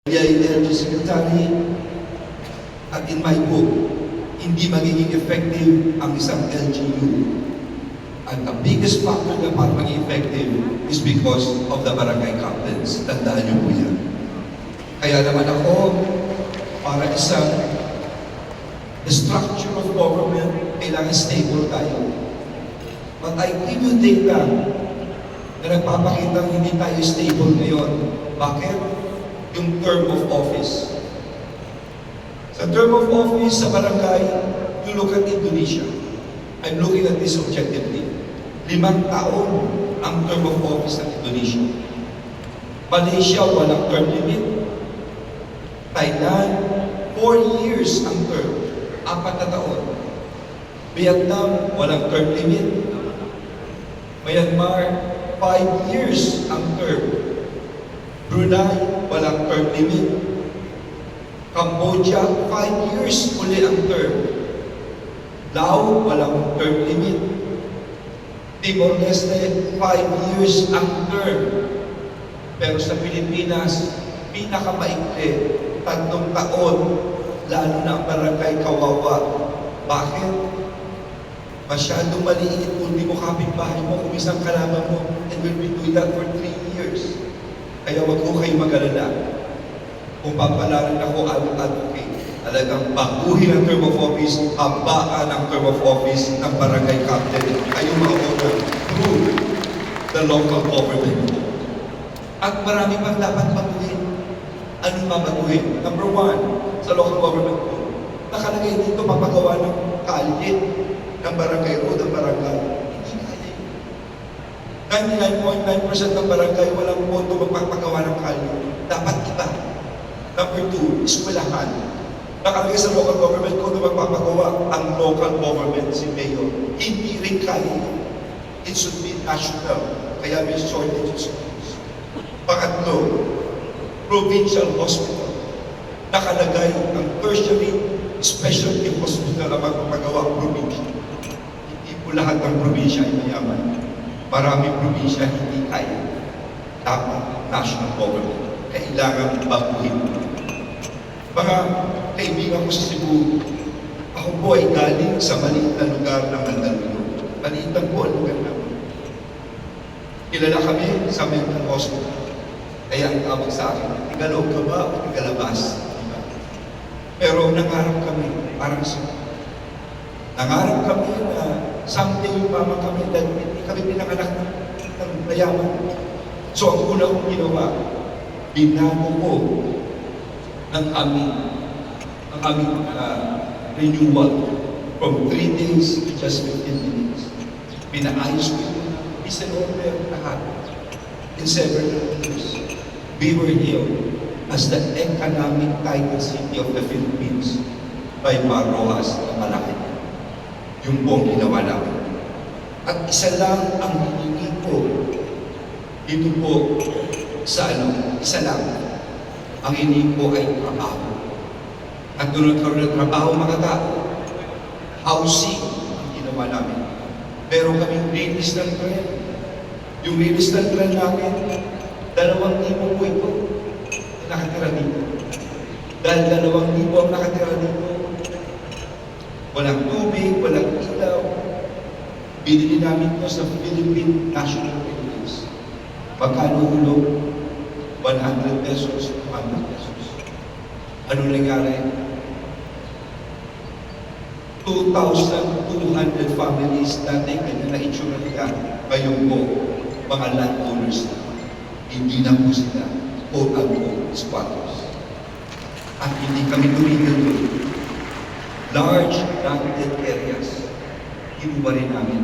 PILG Secretary, at in my book, hindi magiging effective ang isang LGU. And the biggest factor na para maging effective is because of the barangay captains. Tandaan niyo po yan. Kaya naman ako, para isang the structure of government, kailangan stable tayo. But I give you data na nagpapakita hindi tayo stable ngayon. Bakit? Yung term of office. Sa term of office sa barangay, you look at Indonesia. I'm looking at this objectively. 5 taon ang term of office ng Indonesia. Malaysia, walang term limit. Thailand, 4 years ang term. 4 na taon. Vietnam, walang term limit. Myanmar, 5 years ang term. Brunei, walang term limit. Cambodia, 5 years uli ang term. Laos, walang term limit. Timor-Leste, 5 years ang term. Pero sa Pilipinas, pinakamaikli, 3 taon, lalo na ang barangay kawawa. Bakit? Masyadong maliit kung di mo kapitbahay mo, kung isang kalaban mo, and will be doing that for 3 years. Kaya wag ko kayo mag-alala. Kung papalarin ako, I will advocate. Talagang baguhin ang term of office, habaan ang term of office ng barangay captain. Kayo mauna through the local government. At marami pang dapat baguhin. Anong babaguhin? Number 1, sa local government po, nakalagay dito papagawa ng kalye ng barangay road, ng barangay. 99.9% ng barangay walang pondo magpapagawa ng kalye. Dapat iba. Number 2, eskwelahan. Nakalagay sa local government kung na magpapagawa ang local government, si Mayor. Hindi rin kaya. It should be national. Kaya may shortage of schools. Pangatlo, provincial hospital. Nakalagay ang tertiary specialty hospital na magpapagawa probinsya. Hindi po lahat ng probinsya ay mayaman. Maraming probinsya hindi kaya. Dapat national government. Kailangan baguhin. Mga kaibigan ko sa Cebu, ako po ay galing sa maliit na lugar ng Mandaluyong. Maliit lang po ang lugar namin. Kilala kami sa mental hospital. Kaya ang tawag sa akin, tigalog ka ba o tigalabas? Diba? Pero nangarap kami, parang nangarap kami na someday yung mama kami, dahil hindi kami pinanganak ng mayaman. So ang una kong ginawa, binago ko ng aming renewal from 3 days to just 15 minutes. Pinaayos ko yung order lahat in several years. We were here as the economic title city of the Philippines by Rojas na malaki. Yung buong ginawa namin. At isa lang ang hiningi ko dito po sa isa lang. Ang hiningi ko ay trabaho. At doon nagkaroon ng trabaho mga tao. Housing ang ginawa namin. Pero kaming release ng tren. Yung release ng tren namin, 2,000 po ito nakatira dito. Dahil 2,000 ang nakatira dito, walang tubig, walang ilaw. Binili namin ito sa Philippine National Police. Magkano hulog? 100 pesos, 200 pesos. Ano nangyari? 2,200 families dati kanya na-insure nila. Ngayon po, mga landowners na. Hindi na po sila quote-unquote squatters. At hindi kami tumigil doon. Large landed areas, hinuba rin namin.